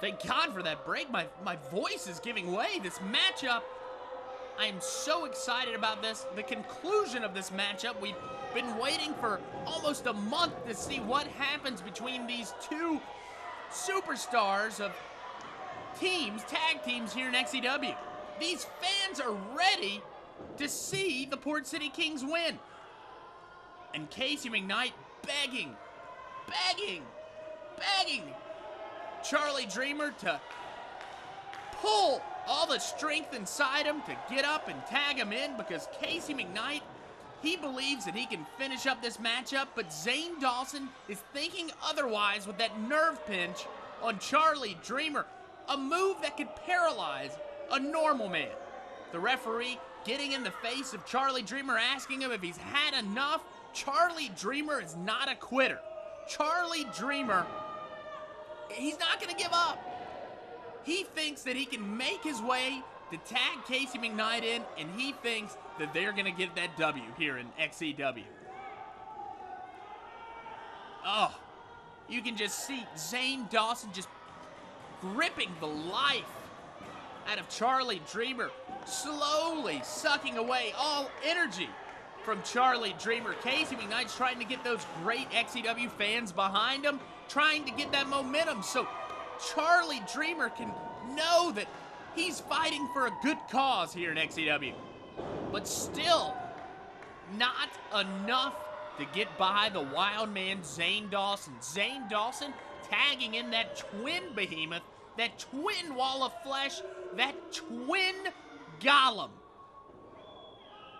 Thank God for that break. My voice is giving way. This matchup, I am so excited about this. The conclusion of this matchup, we've been waiting for almost a month to see what happens between these two superstars of teams, tag teams here in XEW. These fans are ready to see the Port City Kings win. And Casey McKnight begging Charlie Dreamer to pull all the strength inside him to get up and tag him in, because Casey McKnight, he believes that he can finish up this matchup, but Zane Dawson is thinking otherwise with that nerve pinch on Charlie Dreamer, a move that could paralyze a normal man. The referee getting in the face of Charlie Dreamer, asking him if he's had enough. Charlie Dreamer is not a quitter. Charlie Dreamer, he's not going to give up. He thinks that he can make his way to tag Casey McKnight in, and he thinks that they're going to get that W here in XEW. Oh, you can just see Zane Dawson just gripping the life out of Charlie Dreamer, slowly sucking away all energy from Charlie Dreamer. Casey McKnight's trying to get those great XEW fans behind him, trying to get that momentum so Charlie Dreamer can know that he's fighting for a good cause here in XEW. But still, not enough to get by the wild man Zane Dawson. Zane Dawson tagging in that twin behemoth, that twin wall of flesh, that twin golem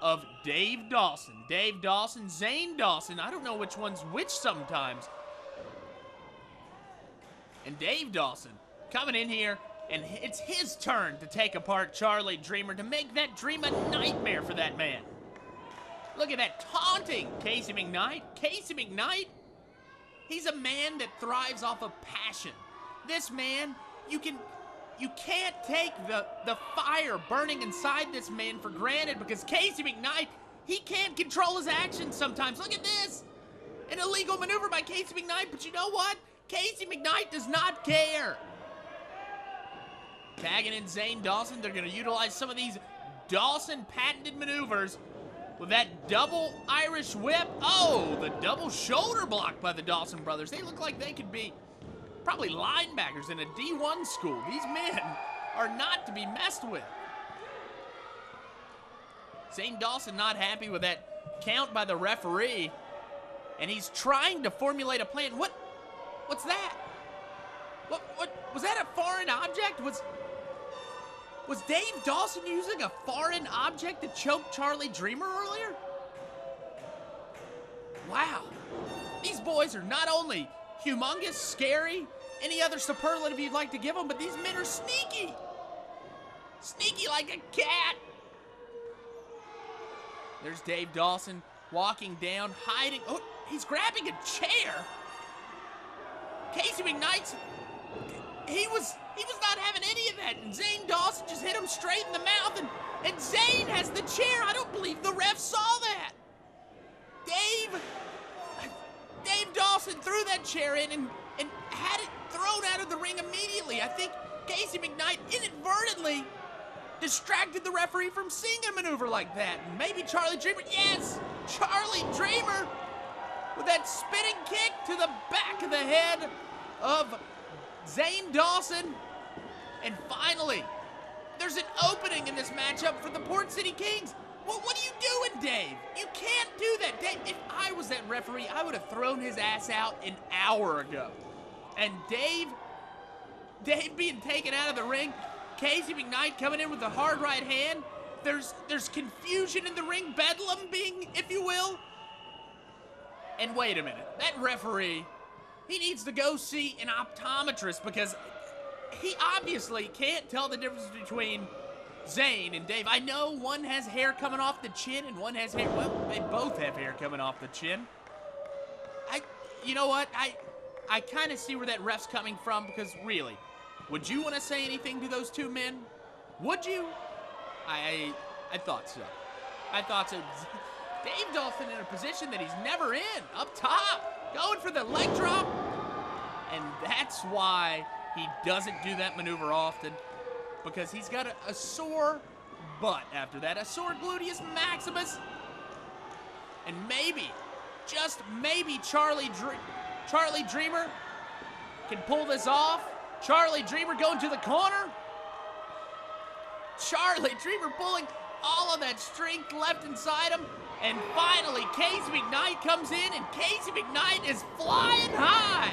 of Dave Dawson. Dave Dawson, Zane Dawson. I don't know which one's which sometimes. And Dave Dawson coming in here, and it's his turn to take apart Charlie Dreamer, to make that dream a nightmare for that man. Look at that, taunting Casey McKnight. Casey McKnight, he's a man that thrives off of passion. This man, you can't take the fire burning inside this man for granted, because Casey McKnight, he can't control his actions sometimes. Look at this. An illegal maneuver by Casey McKnight, but you know what? Casey McKnight does not care. Tagging in Zane Dawson, they're going to utilize some of these Dawson patented maneuvers with that double Irish whip. Oh, the double shoulder block by the Dawson Brothers. They look like they could be probably linebackers in a D1 school. These men are not to be messed with. Zane Dawson not happy with that count by the referee, and he's trying to formulate a plan. What's that? What was that, a foreign object? Was Dave Dawson using a foreign object to choke Charlie Dreamer earlier? Wow. These boys are not only humongous, scary, any other superlative you'd like to give them, but these men are sneaky. Sneaky like a cat. There's Dave Dawson walking down, hiding. Oh, he's grabbing a chair. Casey McKnight's, he was not having any of that, and Zane Dawson just hit him straight in the mouth, and Zane has the chair. I don't believe the ref saw that. Dave Dawson threw that chair in and had it thrown out of the ring immediately. I think Casey McKnight inadvertently distracted the referee from seeing a maneuver like that. And maybe Charlie Dreamer, yes, Charlie Dreamer with that spinning kick to the back of the head of Zane Dawson. And finally, there's an opening in this matchup for the Port City Kings. Well, what are you doing, Dave? You can't do that. Dave, if I was that referee, I would have thrown his ass out an hour ago. And Dave being taken out of the ring, Casey McKnight coming in with a hard right hand. There's confusion in the ring, bedlam being, if you will. And wait a minute, that referee, he needs to go see an optometrist, because he obviously can't tell the difference between Zane and Dave. I know one has hair coming off the chin and one has hair, well, they both have hair coming off the chin. You know what, I kind of see where that ref's coming from, because really, would you want to say anything to those two men? Would you? I thought so. I thought so. Dave Dawson in a position that he's never in, up top, going for the leg drop, and that's why He doesn't do that maneuver often because he's got a sore butt after that, a sore gluteus maximus. And maybe, just maybe, Charlie Dreamer can pull this off. Charlie Dreamer going to the corner. Charlie Dreamer pulling all of that strength left inside him. And finally, Casey McKnight comes in, and Casey McKnight is flying high.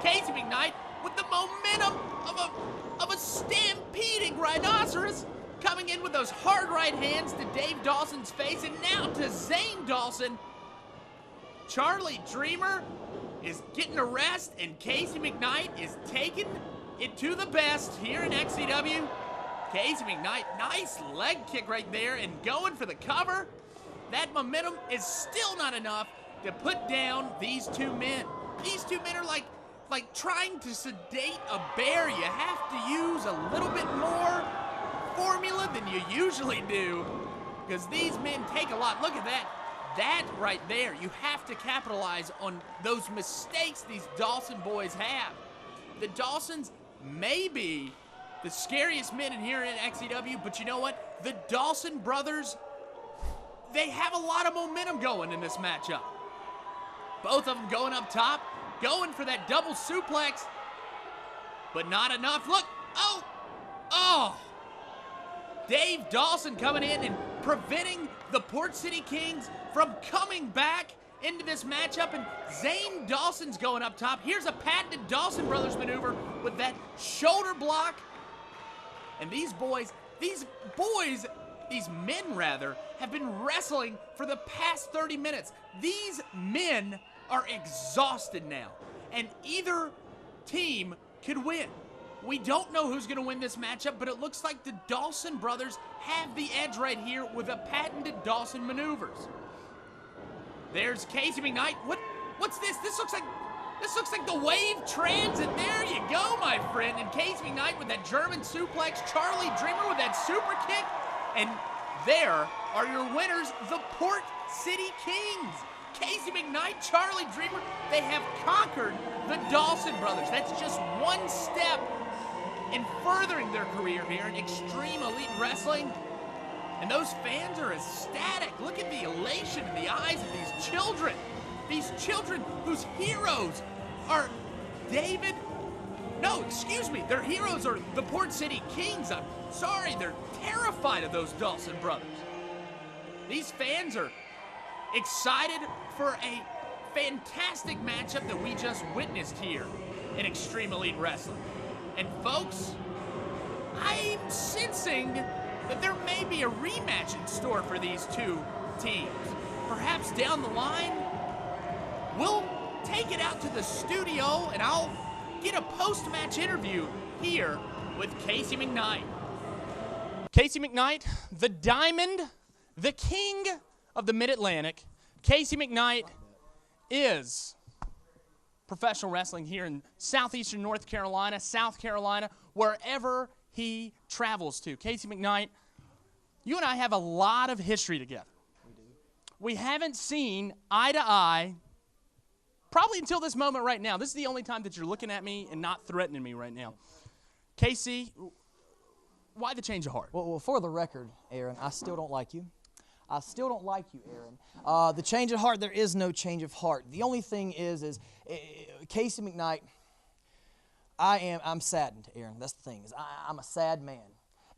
Casey McKnight with the momentum of a stampeding rhinoceros, coming in with those hard right hands to Dave Dawson's face, and now to Zane Dawson. Charlie Dreamer is getting a rest, and Casey McKnight is taking it to the best here in XEW. Casey McKnight, nice leg kick right there, and going for the cover. That momentum is still not enough to put down these two men. These two men are like trying to sedate a bear. You have to use a little bit more formula than you usually do, because these men take a lot. Look at that. That right there, you have to capitalize on those mistakes these Dawson boys have. The Dawsons may be the scariest men in here in XEW, but you know what? The Dawson brothers, they have a lot of momentum going in this matchup. Both of them going up top, going for that double suplex, but not enough. Look, oh! Dave Dawson coming in and preventing the Port City Kings from coming back into this matchup, and Zane Dawson's going up top. Here's a patented Dawson Brothers maneuver with that shoulder block. And these men rather, have been wrestling for the past 30 minutes. These men are exhausted now, and either team could win. We don't know who's going to win this matchup, but it looks like the Dawson brothers have the edge right here with a patented Dawson maneuvers. There's Casey McKnight. What's this? This looks like the Wave Transit. There you go, my friend. And Casey McKnight with that German suplex, Charlie Dreamer with that super kick, and there are your winners, the Port City Kings. Casey McKnight, Charlie Dreamer, they have conquered the Dawson brothers. That's just one step in furthering their career here in Extreme Elite Wrestling. And those fans are ecstatic. Look at the elation in the eyes of these children. These children whose heroes are their heroes are the Port City Kings. I'm sorry, they're terrified of those Dawson brothers. These fans are excited for a fantastic matchup that we just witnessed here in Extreme Elite Wrestling. And folks, I'm sensing that there may be a rematch in store for these two teams. Perhaps down the line, we'll take it out to the studio and I'll get a post-match interview here with Casey McKnight. Casey McKnight, the Diamond, the King of the Mid-Atlantic. Casey McKnight is professional wrestling here in southeastern North Carolina, South Carolina, wherever he travels to. Casey McKnight, you and I have a lot of history together. We do. We haven't seen eye to eye probably until this moment right now. This is the only time that you're looking at me and not threatening me right now. Casey, why the change of heart? Well, for the record, Aaron, I still don't like you. I still don't like you, Aaron. The change of heart, there is no change of heart. The only thing is Casey McKnight, I'm saddened, Aaron. That's the thing. I'm a sad man.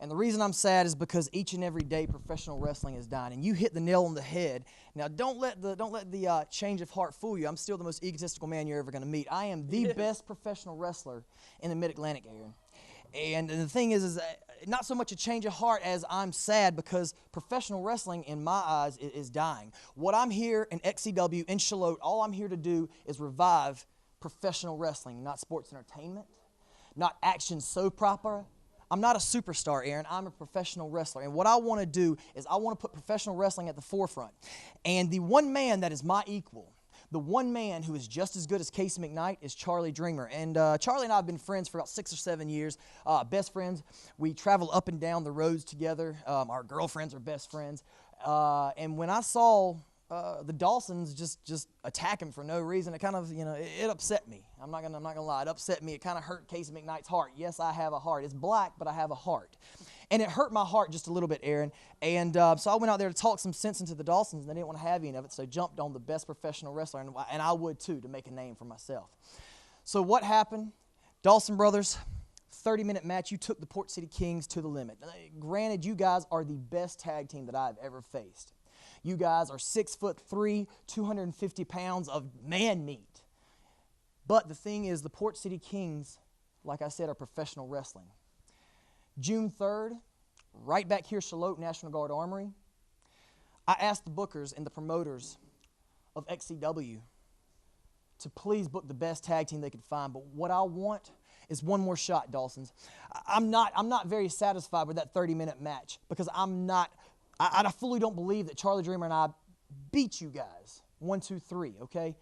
And the reason I'm sad is because each and every day professional wrestling is dying. And you hit the nail on the head. Now, don't let the change of heart fool you. I'm still the most egotistical man you're ever going to meet. I am the best professional wrestler in the Mid-Atlantic, Aaron. And the thing is not so much a change of heart as I'm sad because professional wrestling, in my eyes, is dying. What I'm here in XEW, in Charlotte, all I'm here to do is revive professional wrestling, not sports entertainment, not action soap opera. I'm not a superstar, Aaron. I'm a professional wrestler. And what I want to do is I want to put professional wrestling at the forefront. And the one man that is my equal, the one man who is just as good as Casey McKnight is Charlie Dreamer. And Charlie and I have been friends for about 6 or 7 years, best friends. We travel up and down the roads together. Our girlfriends are best friends. And when I saw the Dawsons just attack him for no reason. It kind of, it upset me. I'm not gonna lie. It upset me. It kind of hurt Casey McKnight's heart. Yes, I have a heart. It's black, but I have a heart. And it hurt my heart just a little bit, Aaron. And so I went out there to talk some sense into the Dawsons, and they didn't want to have any of it, so jumped on the best professional wrestler, and I would too, to make a name for myself. So what happened? Dawson Brothers, 30-minute match. You took the Port City Kings to the limit. Granted, you guys are the best tag team that I've ever faced. You guys are 6'3", 250 pounds of man meat. But the thing is, the Port City Kings, like I said, are professional wrestling. June 3rd, right back here, Charlotte National Guard Armory, I asked the bookers and the promoters of X.E.W. to please book the best tag team they could find. But what I want is one more shot, Dawsons. I'm not very satisfied with that 30-minute match because I fully don't believe that Charlie Dreamer and I beat you guys 1, 2, 3, okay?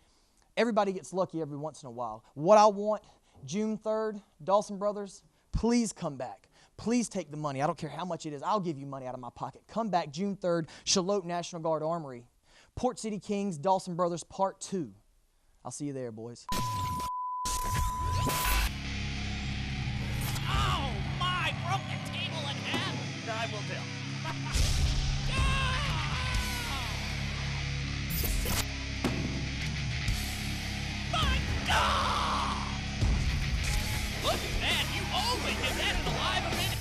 Everybody gets lucky every once in a while. What I want, June 3rd, Dawson Brothers, please come back. Please take the money. I don't care how much it is. I'll give you money out of my pocket. Come back June 3rd, Charlotte National Guard Armory. Port City Kings, Dawson Brothers, Part 2. I'll see you there, boys. Oh, my! Broke the table in half! I will tell. My God! Look at that! You only did that in a live event!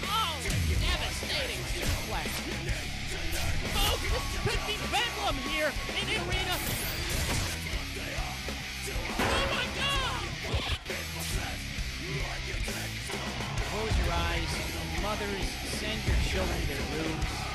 Oh, devastating suplex! Folks, this could be bedlam here in the arena! Oh my God! Close your eyes. Mothers, send your children to their rooms.